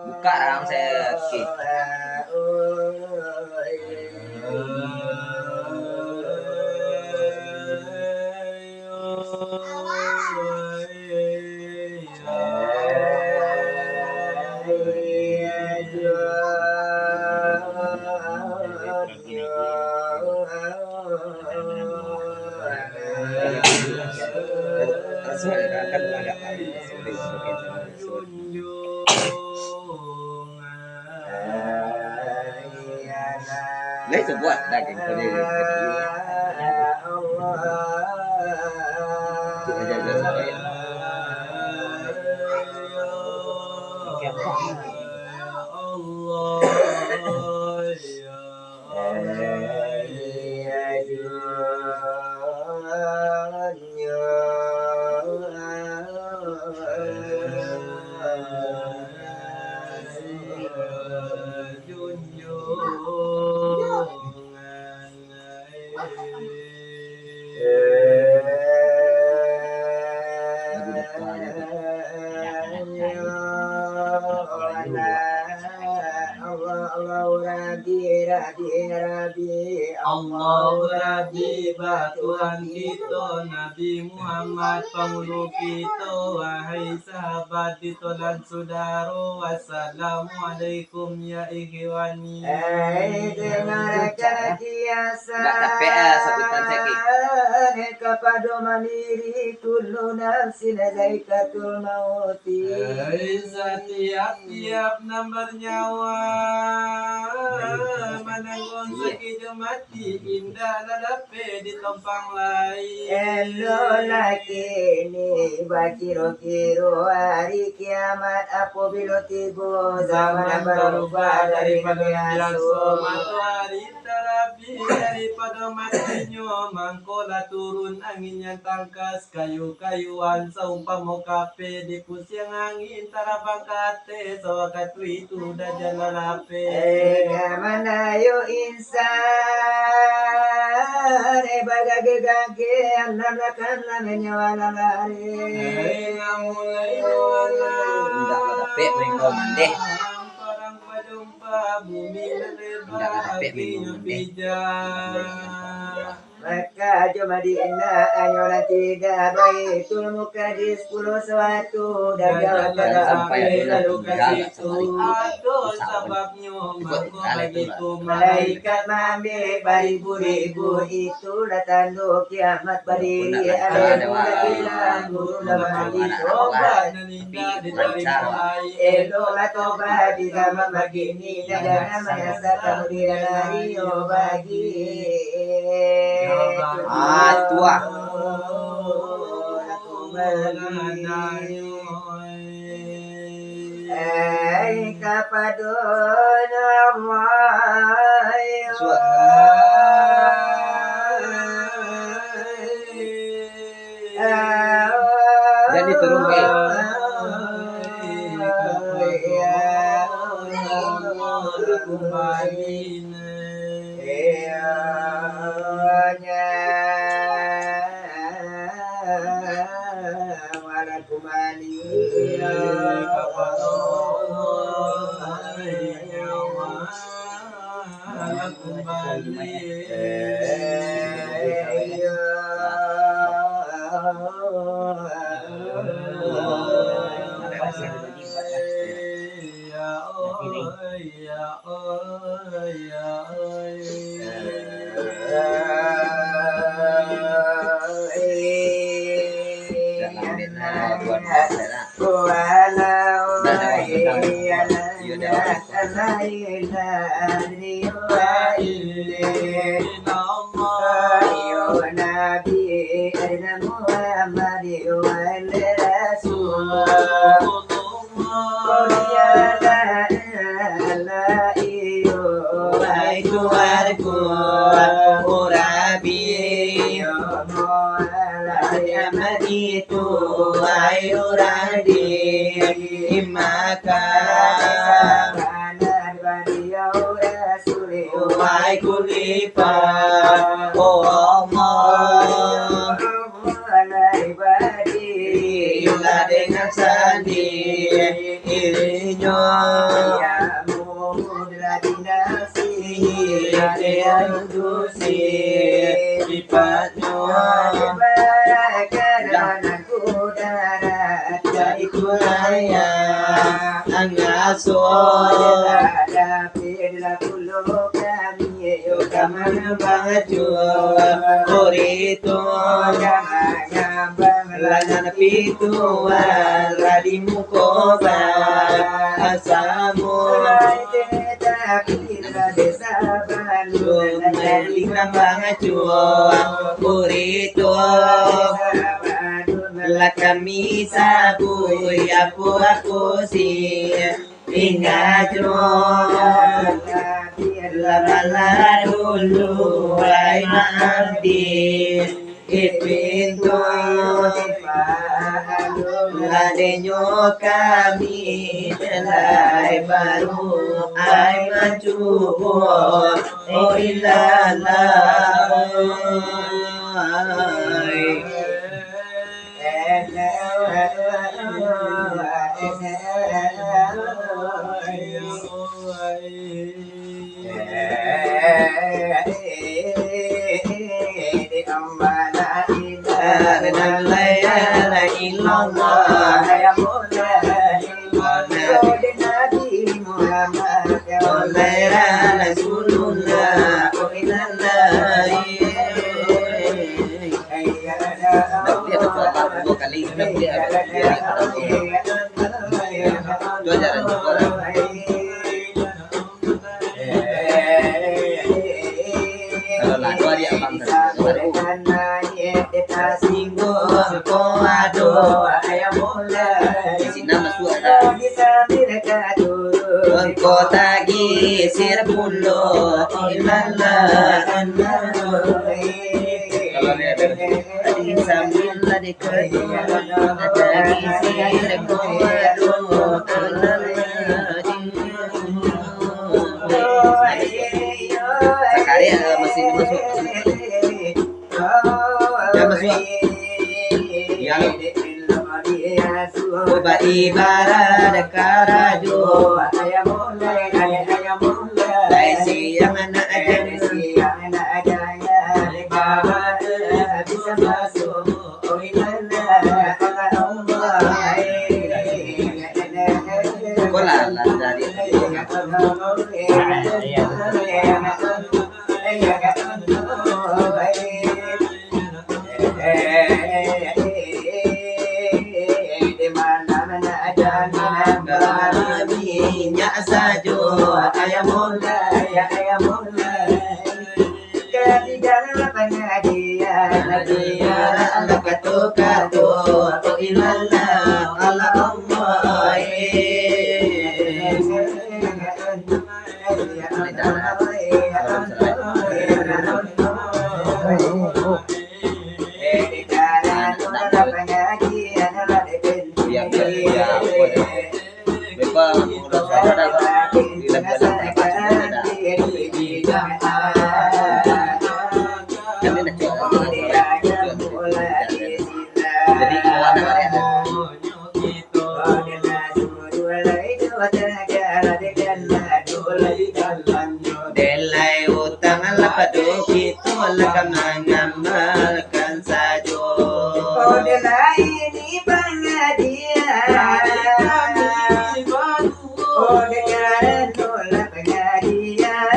Buka orang saya ki. Lấy sebuah daging tadi. Allahu Rabbi Tuhan kita Nabi Muhammad penghulu kita wahai sahabat kita dan saudara wassalamualaikum ya ikhwani. Dengarkan kiasan kepada mandiri kullu nafsin zaikatul mauti. Setiap bernyawa menanggung sakit mati indah ladape di tempang lain. Elo laki ni bakiro-kiro hari kiamat apabila tiba zaman berubah daripada biasa. Matahari terapi daripada matinya mangkola turun angin yang tangkas kayu-kayuan seumpama kape di pusiang angin tarabang kate sewaktu itu dah jalan ape. Kamana yo insan bagage anarakan namanya wala lari. Mulai wala parang pajumpa bumi akhirnya pijak. Maka cuma diindah anyola tidak baitul muqaddis pulau suatu dan jalan sampai lalu ke situ. Aduh sebabnya mangko begitu Malaikat mambe beribu-ribu itu datang do kiamat berdiri ada bulan guru dalam tobat dan indah diterima edolah tobat di zaman begini dan jangan menyesal kemudian hari bagi tua kapadona jadi turun dengan sandi irinya dusi Dipatnya Itu raya Angasuh Kamana baju Orito Langan pituan Radimu kobar Asamu Lingkang bangaju Orito Lakami sabu Aku si Ingajo Labala dulu Ay maamdi Ipinto Ladenyo kami Delay baru Ay majubo O ilalay Kota gisir pulo ilala adi sambil ladi kerja ada gisir pulo sekali mesin masuk ya masuk ya lo Oba ibarat karajo Lai siang anak ajang bisa masuk Kola dari minyak sajo ayam mulai ketiga pengajian ala katu oh ilala ala Allah Delay utang lapado kito lakamangamalkan sajo delay ini pangadian dekaran nolak pangadian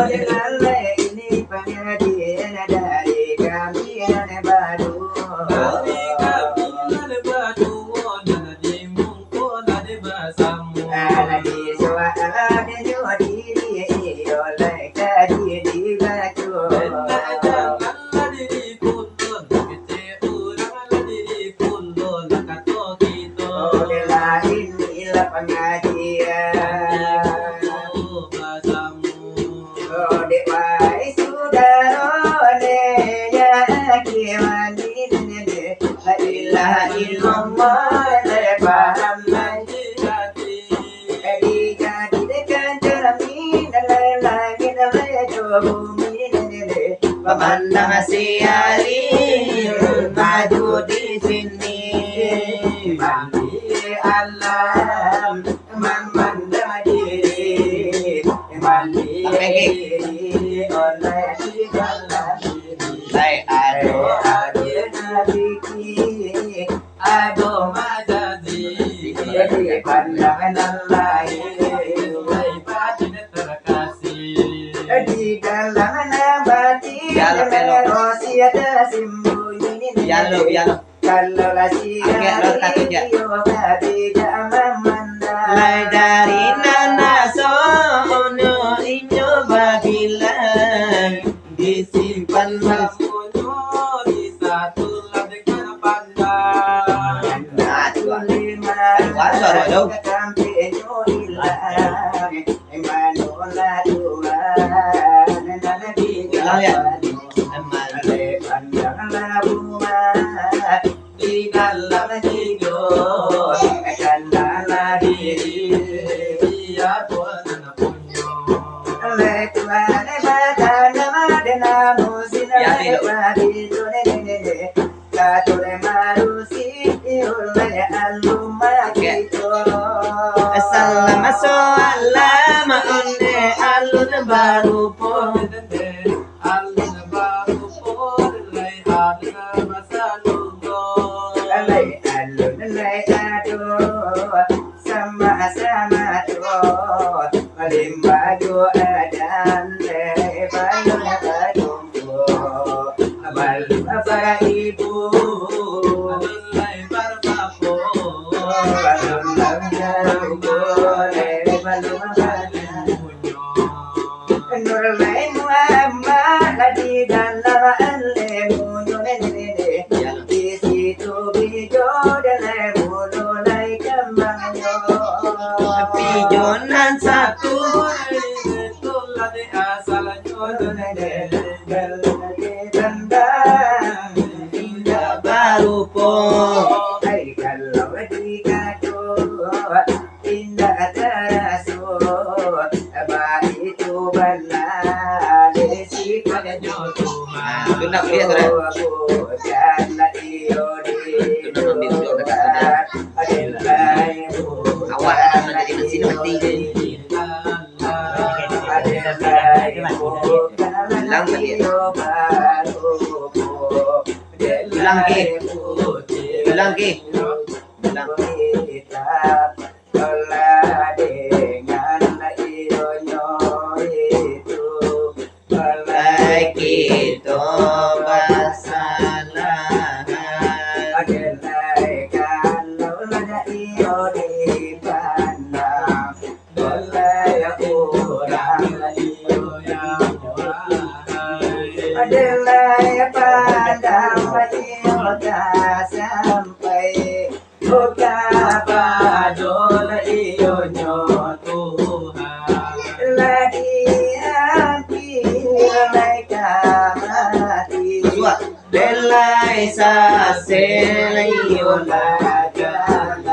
delay ini pangadian dari kami yang baru Pemandang siari maju di sini mandi alam memandang diri Jadi pandangan lain di dalam batin rahasia tersembunyi kalau rahasia iyo tidak memandang Lai dari nana sono inyo babilan disimpan masmunyo di satu ladang pandang. Di dalam tidur kendala diri biar Tuhan punyo. Assalamualaikum onne alun baru pun alun baru pun lai alun masalugo sama-sama tuh limbaju dan balon bertumpu balon para ibu lai barbapo balon balon nur lain Muhammad di dalam al-lemun di situ bijo dan mulai kembangnya pijonan satu itulah de asalnya indah baru po kalau dikado indah terasu itu benar desi pada Tuhan tunda dia sore awak menjadi mesin mati hilang tadi hilang ki kita basalahan Adelai pandang bayoga sampai Oka padola iyo nyo Tuhan Lagi anti lalai kamati Delai sa selai iyo lagalan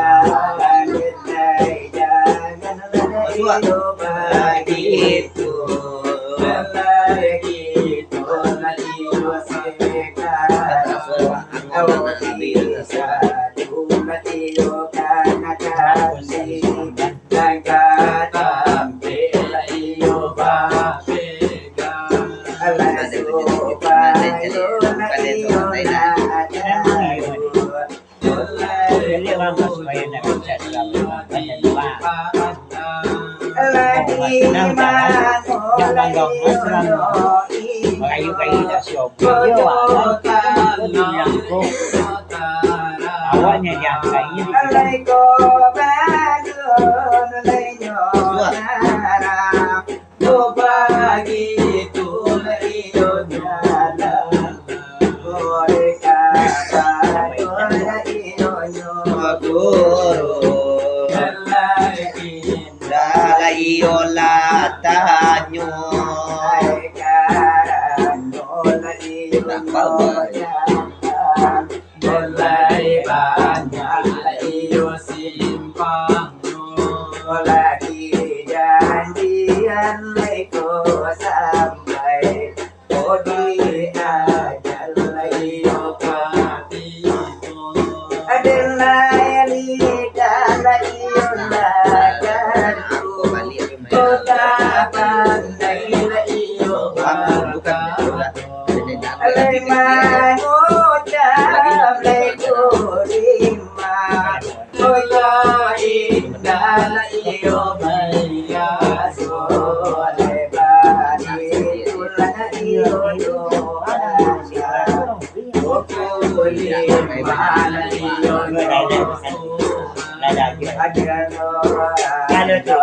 Delai jangan lalai iyo begitu Delai gitu lagi waseka Awak bisa mati kana kasi nagatampi iyo ba ala sopa yo na iyo na awalnya yang kayaknya Mulai banyak iyo simpang lagi janjian leko sampai odi ajal iyo patipo adalah lidah iyo laganku kota pandai iyo alai mengucap leko rima indah la iyo baya sole badi tulana iyo doa okuli mana iyo Kalau itu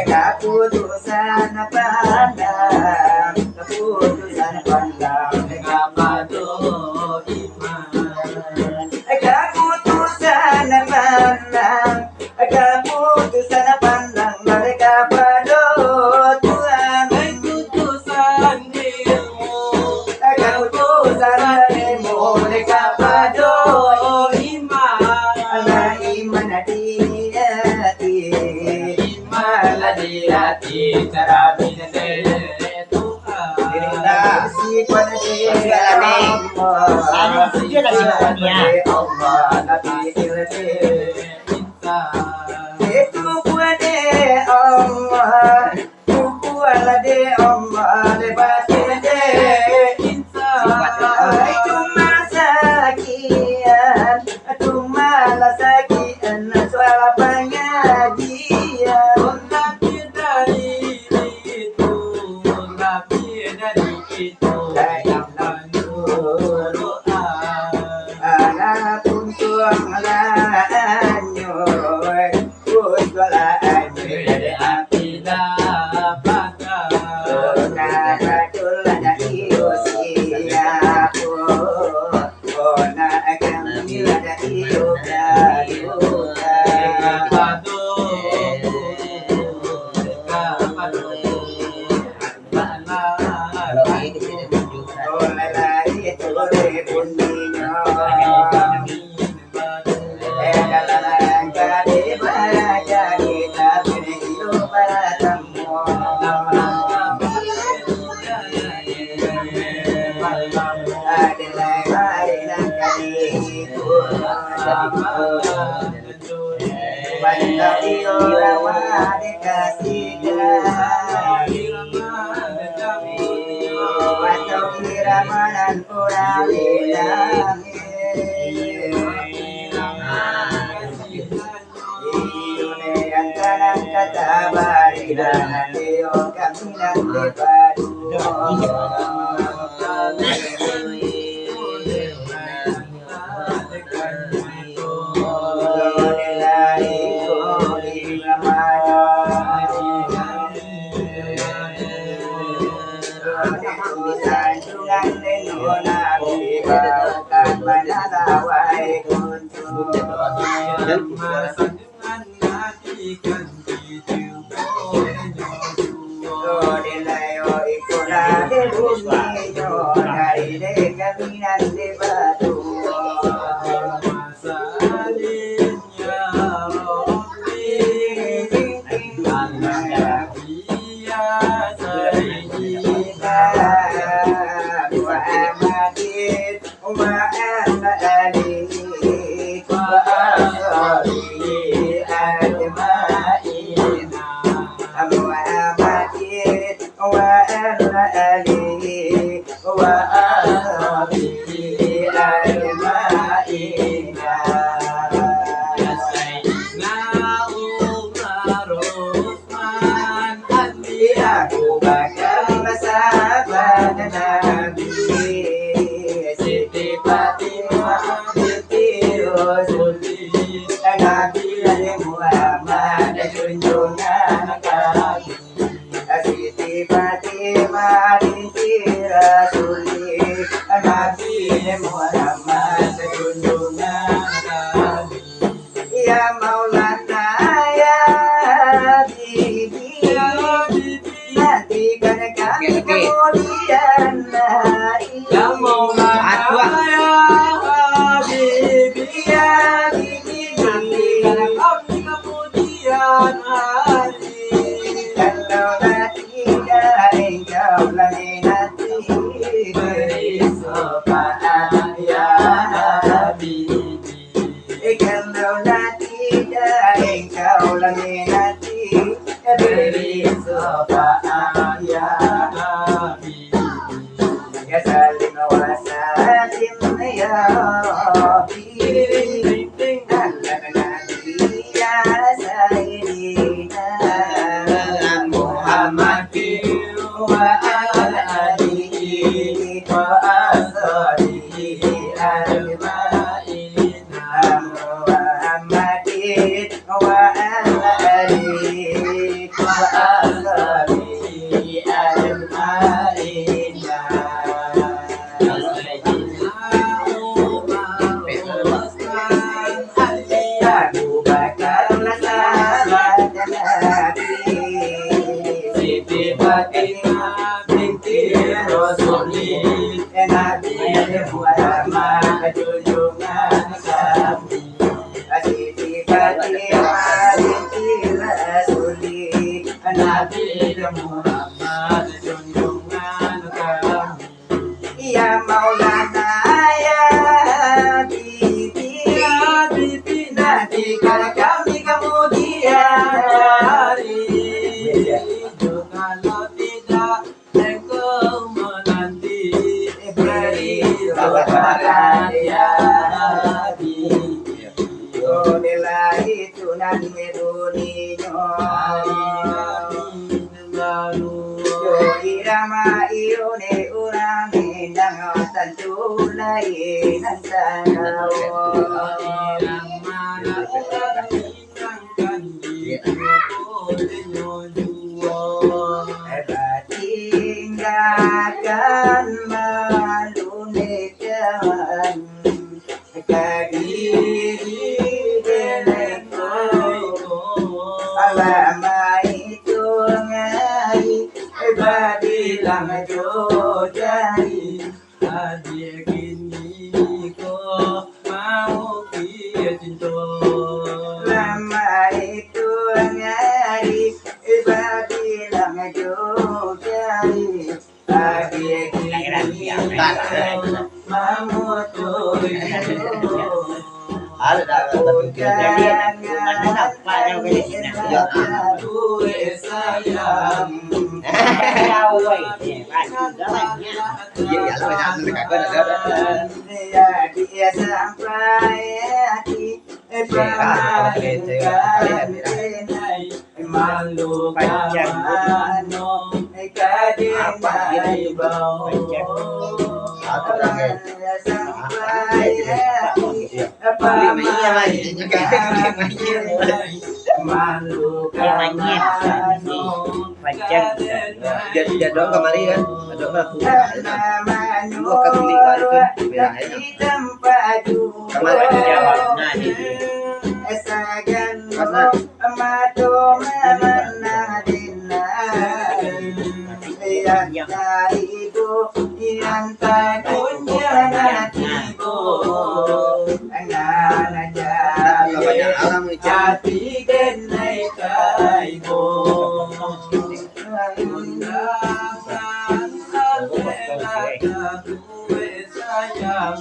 keputusan pandang keputusan pandang keputusan pandang keputusan pandang mereka pada Tuhan keputusan ilmu keputusan ilmu mereka pada iman di hati cara sanjungan nabi baukan manalawai kuntu sanjungan nabi kan Delayo ikola de bumi yo dari de kaminan de batu masalahnya Robi Al-Nabiya Sayyidina Muhammadin wa alihi wa ashabihi ajma'in Muhammadin wa alihi wa ashabihi ajma'in Ya Sayyidina Umar Utsman Ali Abu Bakar sahabat Nabi Siti Fatimah binti Rasulullah Nabi Muhammad junjungan kami Siti Fatimah binti Rasulullah Nabi Muhammad junjungan kami Ya Maulana ya Bibi nantikan kami kemudian hari Ya Maulana ya Habibi Ya Bibi nantikan kami kemudian hari kalau tidak engkau lagi nanti beri syafaat ya Habibi kalau tidak engkau lagi nanti beri syafaat ya Habibi Ya salim wa salim ya Rabbi Ya Sayyidina Muhammadin wa alihi wa ashabihi ajma'in Muhammadin wa alihi wa ashabihi ajma'in Abu Bakar sahabat Nabi Siti Fatimah binti Rasulullah Nabi Muhammad junjungan kami Siti Fatimah binti Rasulullah Nabi Muhammad junjungan kami Ya Maulana ya Bibi Ya Bibi nantikan kami kemudian hari kalau tidak engkau menanti beri sabaran ya Habibi Yonilahi tunan meduniyo Yo irama ione urame nang tantulai nang sanawo tinggalkan malu nekan kadiri deneko alama itu ngai badilang jojai adik ini kau mau kia cinta lama itu ngai badilang jojai adik ini mau tuh Ada Malu dia dong kemari kan. Ada aku. Gua kebeli balik kan. Bilang aja. Kemari Jawab. Nah, ini. Banyak alam ucap. hati denai kaibo undangan adalah kue sayang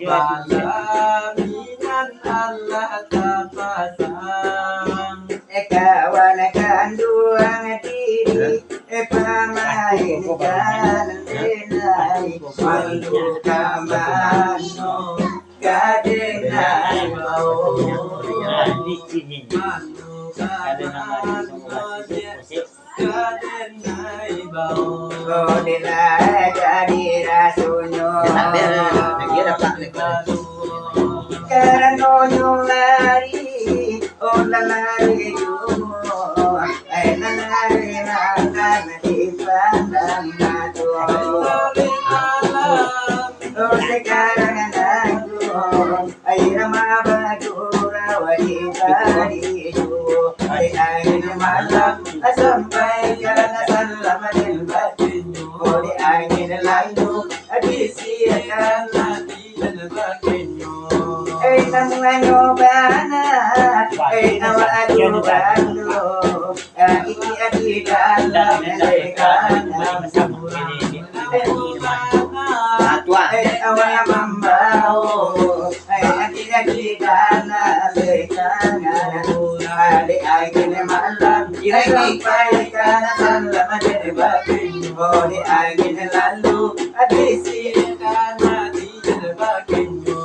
balaminan Allah tapasang Kawan kandung diri pemainkan denai malu kamano kadenai bau Di sini. Ada nama di semua musik. kadenai bau Kodila jadi rasunyo dia dapat karena nyolari lari jumo lari makan di pandang matu sekarang aku air mabadura wajibari air malam sampai karena salam dan batin oleh angin lalu disiakan hati dan baginyo namunganyo bana nawa adu bando iki adidala lekana atwa awa mambao adidala lekana ade angin malam sampai kana salam dari batin ode angin lalu disiakan hati dan baginyo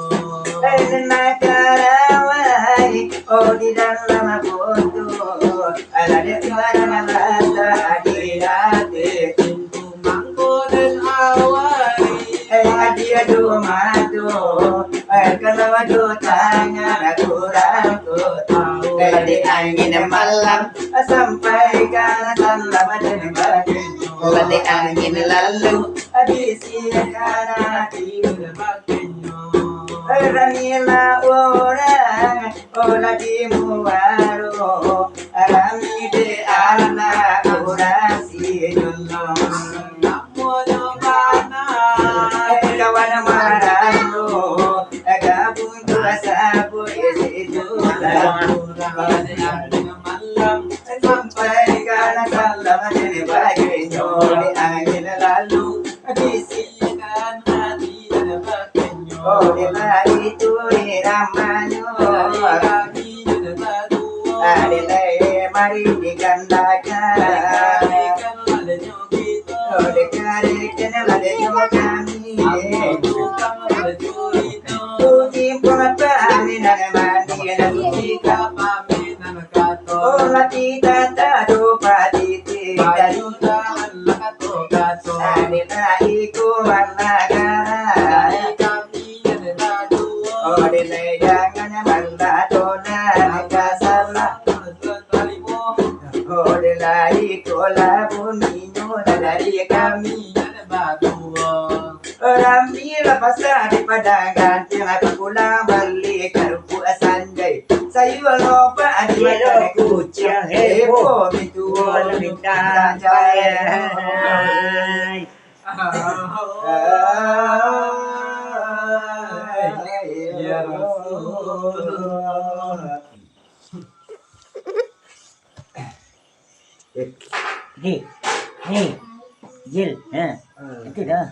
nakarawai di dalam foto ada di barang rasa adirate pintu mangko dan awai dia do mado kalau do tangan aku ragu tahu di angin malam sampai kana salam dan baginyo di angin lalu disiakan hati dan baginyo Ranila orang di muaro Rami de alna kurasi junno namo nyobana kawan marano gabung sabu isi jula malam sampai kana salam jadi baginyo di angin lalu disiakan hati dan baginyo di itu ramano kami dan baduo Adilai mari digandakan adeknya kita Dekari kenal adeknya kami tukang berjurito Tuti pengetahuan dan mandi dan jika pamit anak kato Olah kita tak lupa titik dan bayutan lakato kato Adilai kumanakan dari kami dan baduo Adilai jangan mandadonan kasalah Adilai kola bunyinya dari kami Rambi lepas daripada ganti aku pulang balik ke rumah sanjay. Saya lupa di mana kucing heboh itu Bintang jaya. Ya Rasul Ni, ni, Jil, itu dah.